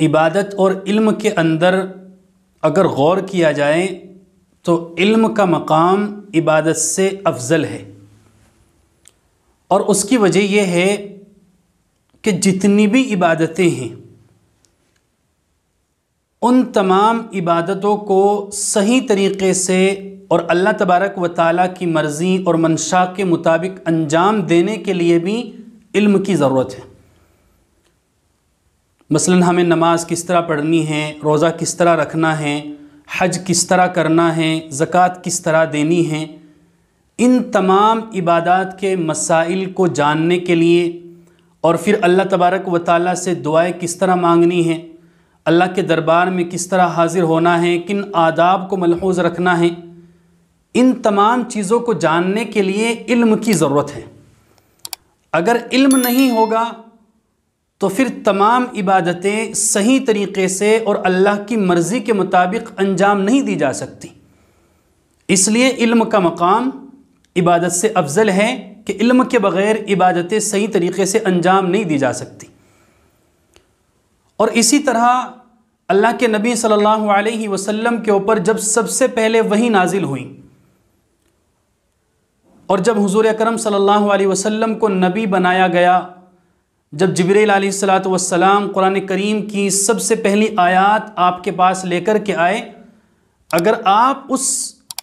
عبادت اور علم کے اندر اگر غور کیا جائے تو علم کا مقام عبادت سے افضل ہے، اور اس کی وجہ یہ ہے کہ جتنی بھی عبادتیں ہیں ان تمام عبادتوں کو صحیح طریقے سے اور اللہ تبارک و تعالیٰ کی مرضی اور منشاء کے مطابق انجام دینے کے لیے بھی علم کی ضرورت ہے۔ مثلا ہمیں نماز کس طرح پڑھنی ہے، روزہ کس طرح رکھنا ہے، حج کس طرح کرنا ہے، زکوٰۃ کس طرح دینی ہے، ان تمام عبادات کے مسائل کو جاننے کے لیے اور پھر اللہ تبارک و تعالیٰ سے دعائیں کس طرح مانگنی ہے، اللہ کے دربار میں کس طرح حاضر ہونا ہے، کن آداب کو ملحوظ رکھنا ہے، ان تمام چیزوں کو جاننے کے لیے علم کی ضرورت ہے۔ اگر علم نہیں ہوگا تو پھر تمام عبادتیں صحیح طریقے سے اور اللہ کی مرضی کے مطابق انجام نہیں دی جا سکتی۔ اس لیے علم کا مقام عبادت سے افضل ہے کہ علم کے بغیر عبادتیں صحیح طریقے سے انجام نہیں دی جا سکتی۔ اور اسی طرح اللہ کے نبی صلی اللہ علیہ وسلم کے اوپر جب سب سے پہلے وحی نازل ہوئی اور جب حضور اکرم صلی اللہ علیہ وسلم کو نبی بنایا گیا، جب جبریل علیہ السلام قرآن کریم کی سب سے پہلی آیات آپ کے پاس لے کر کے آئے، اگر آپ اس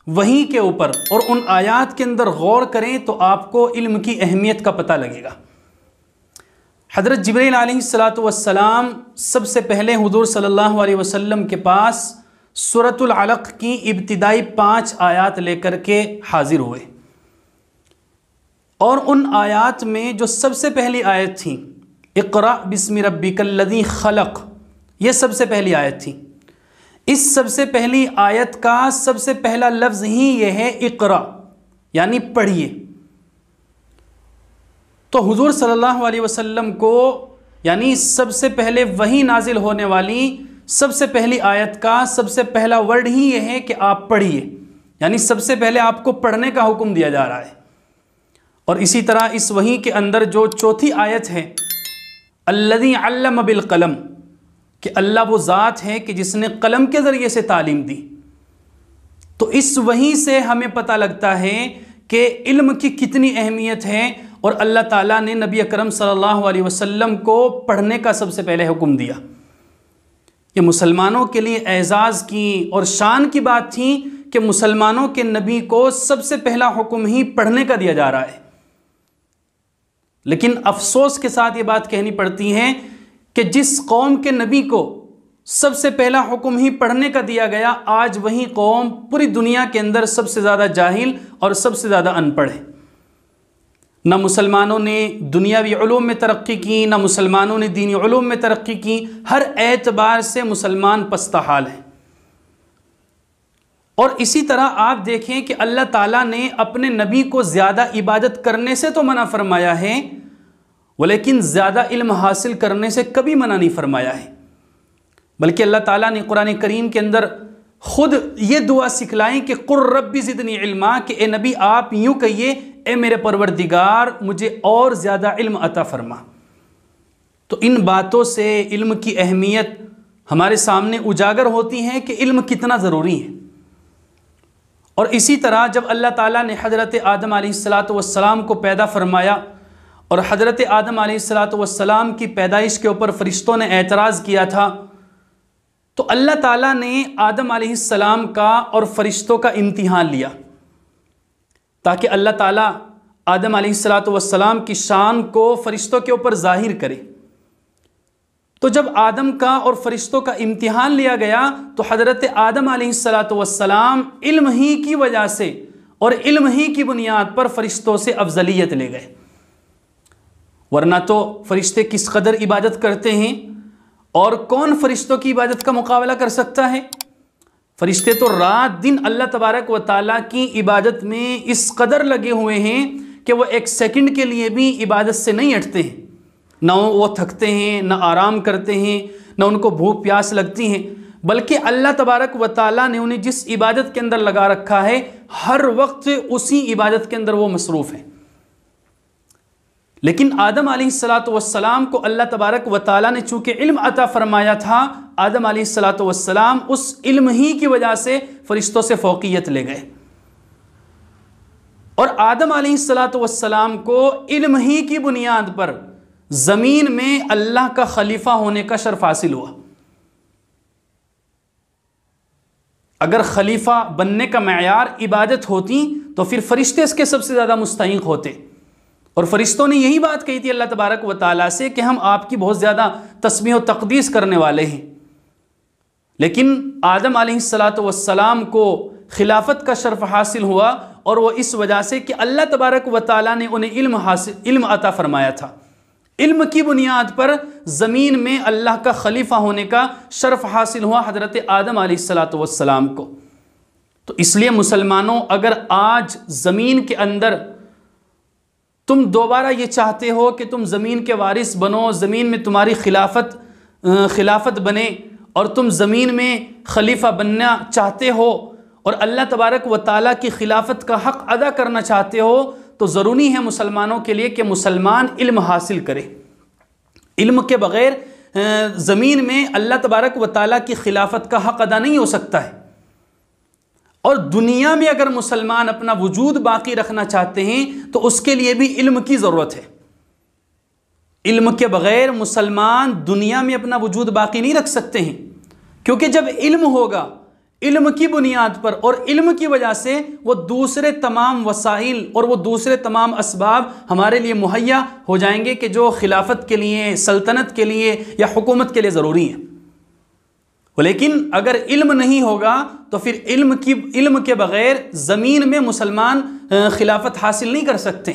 وحی کے اوپر اور ان آیات کے اندر غور کریں تو آپ کو علم کی اہمیت کا پتہ لگے گا۔ حضرت جبریل علیہ السلام سب سے پہلے حضور صلی اللہ علیہ وسلم کے پاس سورۃ العلق کی ابتدائی 5 آیات لے کر کے حاضر ہوئے، اور ان آیات میں جو سب سے پہلی آیت تھی اقرأ بسم ربک الذی خلق، یہ سب سے پہلی آیت تھی۔ اس سب سے پہلی آیت کا سب سے پہلا لفظ ہی یہ ہے اقرأ، یعنی پڑھیے۔ تو حضور صلی اللہ علیہ وسلم کو یعنی سب سے پہلے وحی نازل ہونے والی سب سے پہلی آیت کا سب سے پہلا ورڈ ہی یہ ہے کہ آپ پڑھیے، یعنی سب سے پہلے آپ کو پڑھنے کا حکم دیا جا رہا ہے۔ اور اسی طرح اس وحی کے اندر جو چوتھی آیت ہے الذی علم بالقلم، کہ اللہ وہ ذات ہے کہ جس نے قلم کے ذریعے سے تعلیم دی۔ تو اس وحی سے ہمیں پتہ لگتا ہے کہ علم کی کتنی اہمیت ہے، اور اللہ تعالیٰ نے نبی اکرم صلی اللہ علیہ وسلم کو پڑھنے کا سب سے پہلے حکم دیا۔ یہ مسلمانوں کے لیے اعزاز کی اور شان کی بات تھی کہ مسلمانوں کے نبی کو سب سے پہلا حکم ہی پڑھنے کا دیا جا رہا ہے۔ لیکن افسوس کے ساتھ یہ بات کہنی پڑتی ہے کہ جس قوم کے نبی کو سب سے پہلا حکم ہی پڑھنے کا دیا گیا، آج وہی قوم پوری دنیا کے اندر سب سے زیادہ جاہل اور سب سے زیادہ ان پڑھ ہے۔ نہ مسلمانوں نے دنیاوی علوم میں ترقی کی، نہ مسلمانوں نے دینی علوم میں ترقی کی، ہر اعتبار سے مسلمان پستہ حال ہیں۔ اور اسی طرح آپ دیکھیں کہ اللہ تعالیٰ نے اپنے نبی کو زیادہ عبادت کرنے سے تو منع فرمایا ہے، ولیکن زیادہ علم حاصل کرنے سے کبھی منع نہیں فرمایا ہے، بلکہ اللہ تعالیٰ نے قرآن کریم کے اندر خود یہ دعا سکھلائی کہ قُلْ رَبِّ زِدْنِی عِلْمًا، کہ اے نبی آپ یوں کہیے اے میرے پروردگار مجھے اور زیادہ علم عطا فرما۔ تو ان باتوں سے علم کی اہمیت ہمارے سامنے اجاگر ہوتی ہے کہ علم کتنا ضروری ہے۔ اور اسی طرح جب اللہ تعالیٰ نے حضرت آدم علیہ السلام کو پیدا فرمایا اور حضرت آدم علیہ السلام کی پیدائش کے اوپر فرشتوں نے اعتراض کیا تھا، تو اللہ تعالیٰ نے آدم علیہ السلام کا اور فرشتوں کا امتحان لیا تاکہ اللہ تعالیٰ آدم علیہ السلام کی شان کو فرشتوں کے اوپر ظاہر کرے۔ تو جب آدم کا اور فرشتوں کا امتحان لیا گیا تو حضرت آدم علیہ السلام علم ہی کی وجہ سے اور علم ہی کی بنیاد پر فرشتوں سے افضلیت لے گئے، ورنہ تو فرشتے کس قدر عبادت کرتے ہیں، اور کون فرشتوں کی عبادت کا مقابلہ کر سکتا ہے؟ فرشتے تو رات دن اللہ تبارک و تعالیٰ کی عبادت میں اس قدر لگے ہوئے ہیں کہ وہ ایک سیکنڈ کے لیے بھی عبادت سے نہیں ہٹتے ہیں، نہ وہ تھکتے ہیں، نہ آرام کرتے ہیں، نہ ان کو بھوک پیاس لگتی ہیں، بلکہ اللہ تبارک و تعالیٰ نے انہیں جس عبادت کے اندر لگا رکھا ہے ہر وقت اسی عبادت کے اندر وہ مصروف ہیں۔ لیکن آدم علیہ السلام کو اللہ تبارک و تعالیٰ نے چونکہ علم عطا فرمایا تھا، آدم علیہ السلام اس علم ہی کی وجہ سے فرشتوں سے فوقیت لے گئے، اور آدم علیہ السلام کو علم ہی کی بنیاد پر زمین میں اللہ کا خلیفہ ہونے کا شرف حاصل ہوا۔ اگر خلیفہ بننے کا معیار عبادت ہوتی تو پھر فرشتے اس کے سب سے زیادہ مستحق ہوتے، اور فرشتوں نے یہی بات کہی تھی اللہ تبارک و تعالیٰ سے کہ ہم آپ کی بہت زیادہ تسبیح و تقدیس کرنے والے ہیں۔ لیکن آدم علیہ السلام کو خلافت کا شرف حاصل ہوا، اور وہ اس وجہ سے کہ اللہ تبارک و تعالیٰ نے انہیں علم عطا فرمایا تھا۔ علم کی بنیاد پر زمین میں اللہ کا خلیفہ ہونے کا شرف حاصل ہوا حضرت آدم علیہ السلام کو۔ تو اس لیے مسلمانوں، اگر آج زمین کے اندر تم دوبارہ یہ چاہتے ہو کہ تم زمین کے وارث بنو، زمین میں تمہاری خلافت بنے، اور تم زمین میں خلیفہ بننا چاہتے ہو اور اللہ تبارک و تعالیٰ کی خلافت کا حق ادا کرنا چاہتے ہو، تو ضروری ہے مسلمانوں کے لیے کہ مسلمان علم حاصل کرے۔ علم کے بغیر زمین میں اللہ تبارک و تعالیٰ کی خلافت کا حق ادا نہیں ہو سکتا ہے، اور دنیا میں اگر مسلمان اپنا وجود باقی رکھنا چاہتے ہیں تو اس کے لیے بھی علم کی ضرورت ہے۔ علم کے بغیر مسلمان دنیا میں اپنا وجود باقی نہیں رکھ سکتے ہیں، کیونکہ جب علم ہوگا، علم کی بنیاد پر اور علم کی وجہ سے وہ دوسرے تمام وسائل اور وہ دوسرے تمام اسباب ہمارے لیے مہیا ہو جائیں گے کہ جو خلافت کے لیے، سلطنت کے لیے یا حکومت کے لیے ضروری ہیں۔ لیکن اگر علم نہیں ہوگا تو پھر علم کے بغیر زمین میں مسلمان خلافت حاصل نہیں کر سکتے۔